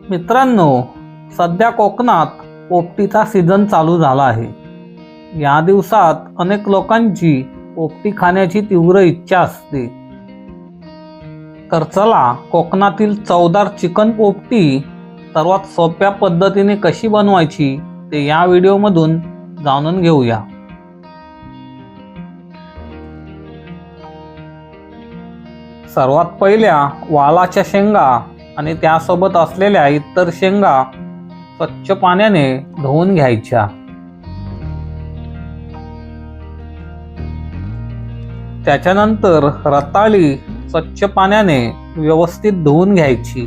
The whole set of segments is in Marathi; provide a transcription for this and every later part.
मित्रांनो, सध्या कोकणात पोपटीचा सीझन चालू झाला आहे. या दिवसात अनेक लोकांची पोपटी खाण्याची तीव्र इच्छा असते. तर चला, कोकणातील चवदार चिकन पोपटी सर्वात सोप्या पद्धतीने कशी बनवायची ते या व्हिडिओमधून जाणून घेऊया. सर्वात पहिल्या वालाच्या शेंगा आणि त्यासोबत असलेल्या इतर शेंगा स्वच्छ पाण्याने धुवून घ्यायच्या. त्याच्यानंतर रताळी स्वच्छ पाण्याने व्यवस्थित धुवून घ्यायची.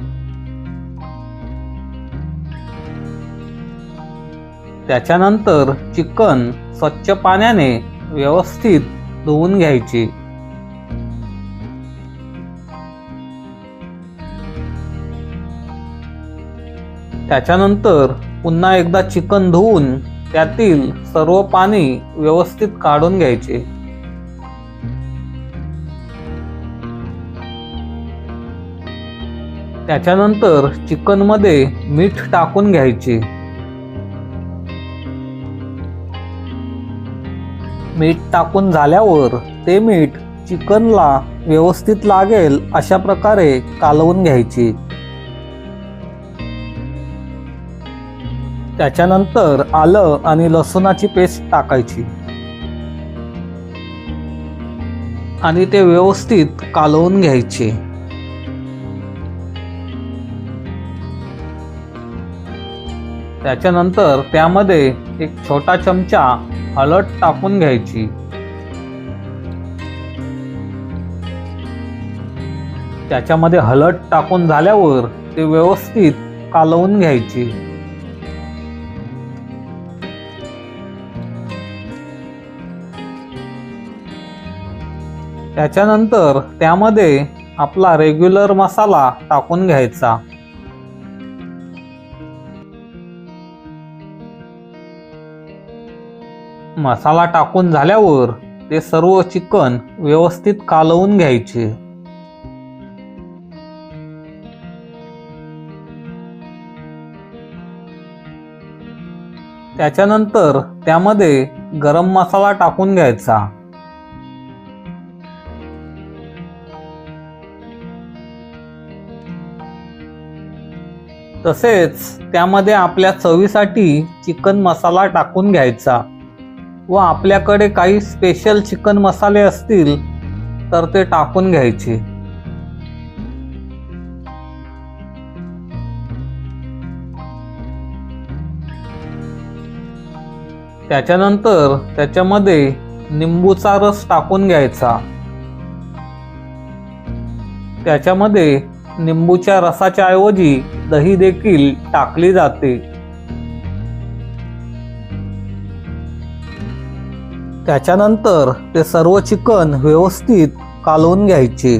त्याच्यानंतर चिकन स्वच्छ पाण्याने व्यवस्थित धुवून घ्यायचे. त्याच्यानंतर पुन्हा एकदा चिकन धुवून त्यातील सर्व पाणी व्यवस्थित काढून घ्यायचे. त्याच्यानंतर चिकन मध्ये मीठ टाकून घ्यायचे. मीठ टाकून झाल्यावर ते मीठ चिकनला व्यवस्थित लागेल अशा प्रकारे कालवून घ्यायचे. त्याच्यानंतर आलं आणि लसूणाची पेस्ट टाकायची आणि ते व्यवस्थित कालवून घ्यायचे. त्याच्यानंतर त्यामध्ये एक छोटा चमचा हळद टाकून घ्यायची. त्याच्यामध्ये हळद टाकून झाल्यावर ते व्यवस्थित कालवून घ्यायची. त्याच्यानंतर त्यामध्ये आपला रेग्युलर मसाला टाकून घ्यायचा. मसाला टाकून झाल्यावर ते सर्व चिकन व्यवस्थित कालवून घ्यायचे. त्याच्यानंतर त्यामध्ये गरम मसाला टाकून घ्यायचा. तसेच त्यामध्ये आपल्या चवीसाठी चिकन मसाला टाकून घ्यायचा व आपल्याकडे काही स्पेशल चिकन मसाले असतील तर ते टाकून घ्यायचे. त्याच्यानंतर त्याच्यामध्ये निंबूचा रस टाकून घ्यायचा. त्याच्यामध्ये निंबूच्या रसाच्या ऐवजी दही देखील टाकली जाते. त्याच्यानंतर ते सर्व चिकन व्यवस्थित कालवून घ्यायचे.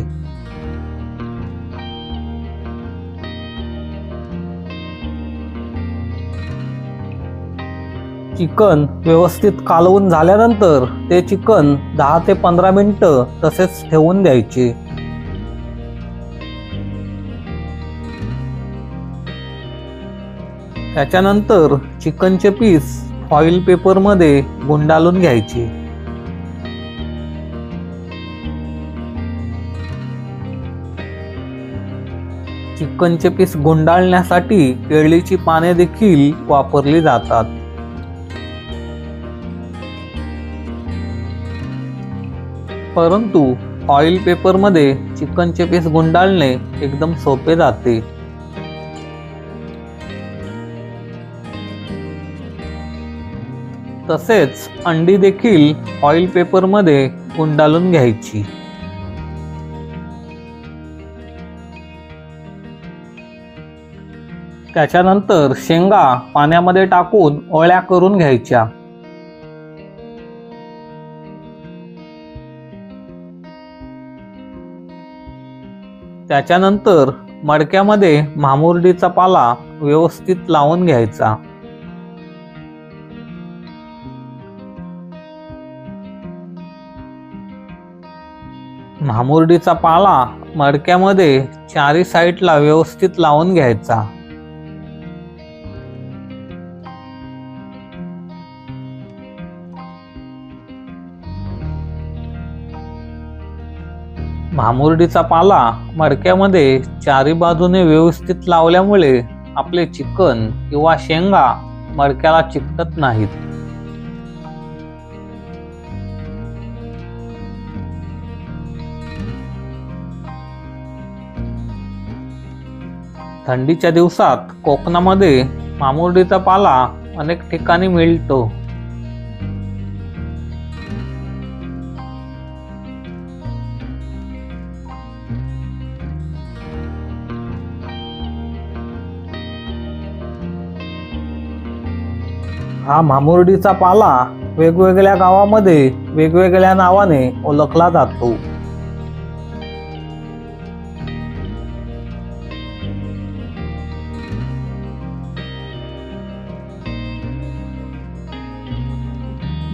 चिकन व्यवस्थित कालवून झाल्यानंतर ते चिकन 10 ते 15 मिनिटं तसेच ठेवून द्यायचे. त्याच्यानंतर चिकनचे पीस फॉइल पेपरमध्ये गुंडाळून घ्यायचे. चिकनचे पीस गुंडाळण्यासाठी केळीची पाने देखील वापरली जातात. परंतु फॉइल पेपरमध्ये चिकनचे पीस गुंडाळणे एकदम सोपे जाते. तसेच अंडी देखील फॉइल पेपरमध्ये गुंडाळून घ्यायची. त्याच्यानंतर शेंगा पाण्यामध्ये टाकून ओळ्या करून घ्यायच्या. त्याच्यानंतर मडक्यामध्ये भांबुर्डीचा पाला व्यवस्थित लावून घ्यायचा. भांबुर्डीचा पाला मडक्यामध्ये चारी साईडला व्यवस्थित लावून घ्यायचा. भामुर्डीचा पाला मडक्यामध्ये चारी बाजूने व्यवस्थित लावल्यामुळे आपले चिकन किंवा शेंगा मडक्याला चिकटत नाहीत. थंडीच्या दिवसात कोकणामध्ये भामुर्डीचा पाला अनेक ठिकाणी मिळतो. हा भामुर्डीचा पाला वेगवेगळ्या गावामध्ये वेगवेगळ्या नावाने ओळखला जातो.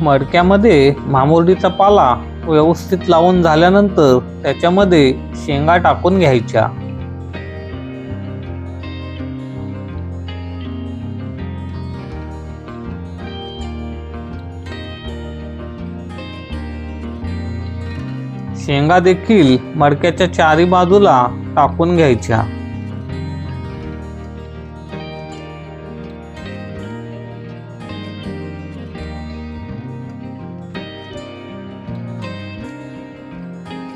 मडक्यामध्ये भामुर्डीचा पाला व्यवस्थित लावून झाल्यानंतर त्याच्यामध्ये शेंगा टाकून घ्यायच्या. शेंगा देखील मडक्याच्या चारी बाजूला टाकून घ्यायच्या.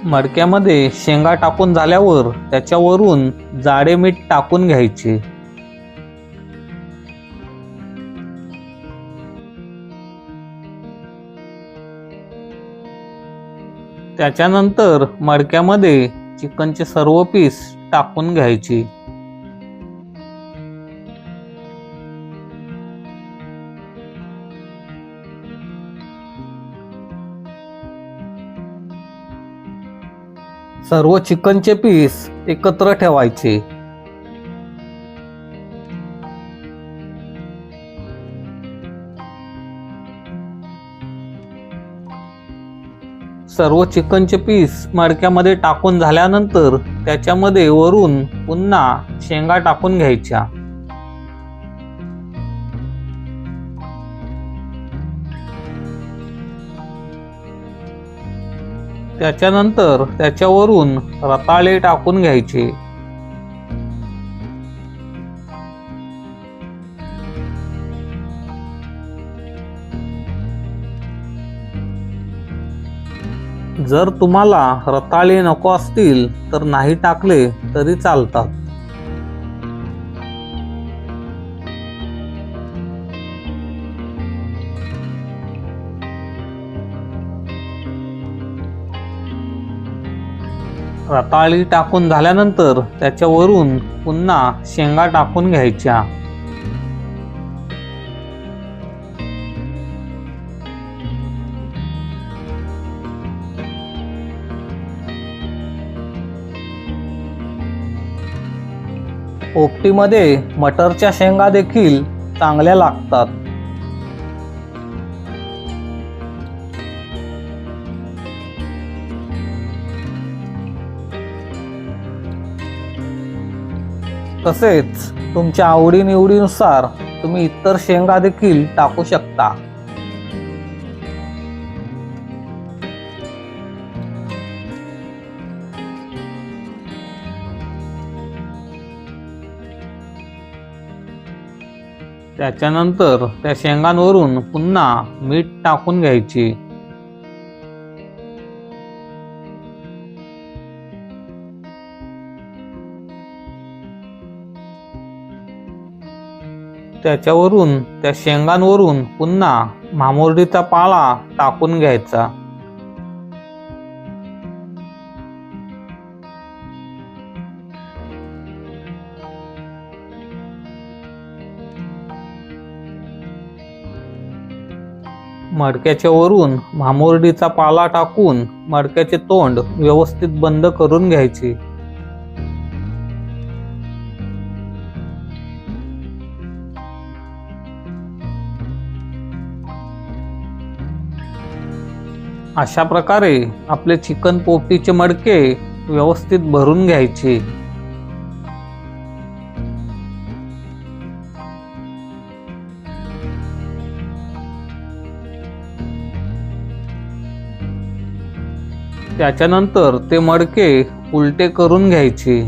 मडक्यामध्ये शेंगा टाकून झाल्यावर त्याच्यावरून जाडे मीठ टाकून घ्यायचे. त्याच्यानंतर मडक्यामध्ये चिकनचे सर्व पीस टाकून घ्यायचे. सर्व चिकनचे पीस एकत्र ठेवायचे. सर्व चिकनचे पीस मडक्यामध्ये टाकून झाल्यानंतर त्याच्यामध्ये वरून पुन्हा शेंगा टाकून घ्यायच्या. त्याच्यानंतर त्याच्यावरून रताळे टाकून घ्यायचे. जर तुम्हाला रताळे नको असतील तर नाही टाकले तरी चालतात. रताळी टाकून झाल्यानंतर त्याच्यावरून पुन्हा शेंगा टाकून घ्यायच्या. पोपटीमध्ये मटरच्या शेंगा देखील चांगल्या लागतात. तसेच तुमच्या आवडीनिवडीनुसार तुम्ही इतर शेंगा देखील टाकू शकता. त्याच्यानंतर त्या शेंगांवरून पुन्हा मीठ टाकून घ्यायचे. त्याच्यावरून त्या शेंगांवरून पुन्हा भामुर्डीचा पाला टाकून घ्यायचा. मडक्याच्या वरून भामुर्डीचा पाला टाकून मडक्याचे तोंड व्यवस्थित बंद करून घ्यायचे. अशा प्रकारे आपले चिकन पोपटीचे मडके व्यवस्थित भरून घ्यायचे. त्याच्यानंतर ते मडके उलटे करून घ्यायचे.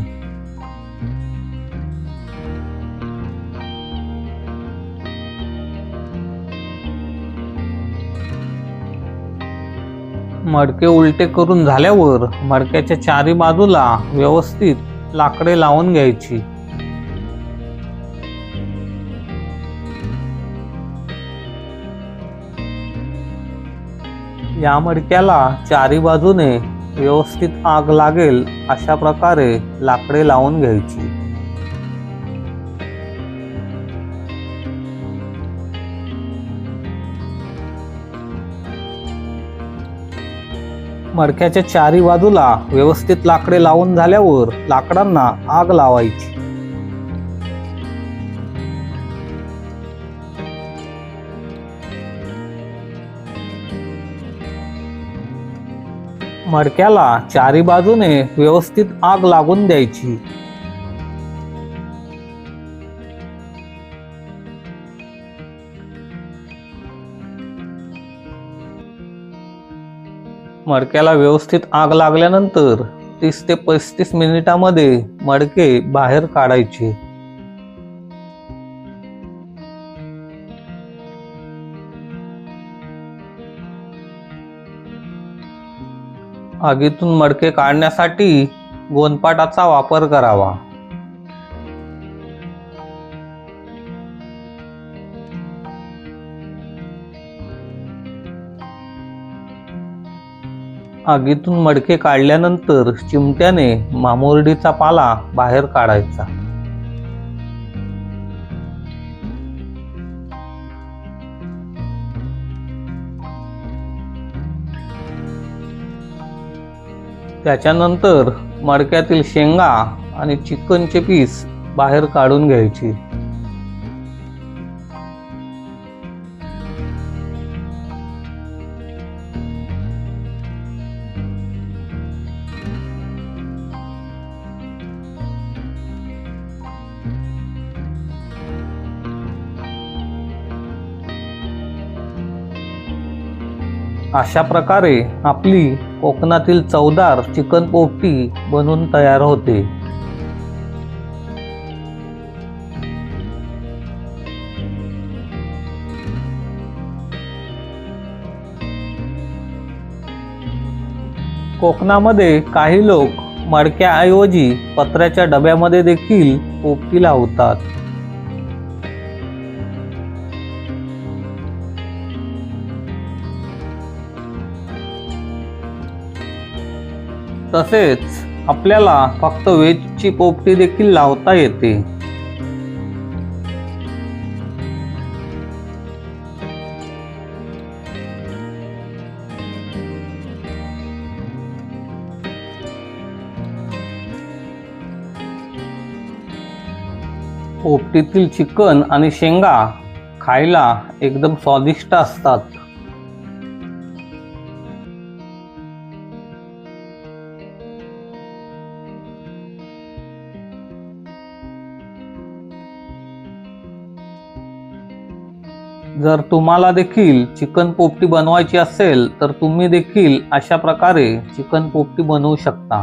मडके उलटे करून झाल्यावर मडक्याच्या चारी बाजूला व्यवस्थित लाकडे लावून घ्यायची. या मडक्याला चारी बाजूने व्यवस्थित आग लागेल अशा प्रकारे लाकडे लावून घ्यायची. मडक्याच्या चारी बाजूला व्यवस्थित लाकडे लावून झाल्यावर लाकडांना आग लावायची. मडक्याला चारी बाजूने व्यवस्थित आग लागून द्यायची. मडक्याला व्यवस्थित आग लागल्यानंतर 30 ते 35 मिनिटांमध्ये मडके बाहेर काढायचे. आगीतून मडके काढण्यासाठी गोंदपाटाचा वापर करावा. आगीतून मडके काढल्यानंतर चिमट्याने मामुरडीचा पाला बाहेर काढायचा. त्याच्यानंतर मडक्यातील शेंगा आणि चिकनचे पीस बाहेर काढून घ्यायचे. अशा प्रकारे आपली कोकणातील चवदार चिकन पोपटी बनून तयार होते. कोकणामध्ये काही लोक मडक्याऐवजी पत्र्याच्या डब्यामध्ये देखील पोपटी लावतात. तसेच आपल्याला फक्त व्हेजची पोपटी देखील लावता येते. पोपटीतील चिकन आणि शेंगा खायला एकदम स्वादिष्ट असतात. जर तुम्हाला देखील चिकन पोपटी बनवायची असेल तर तुम्ही देखील अशा प्रकारे चिकन पोपटी बनवू शकता.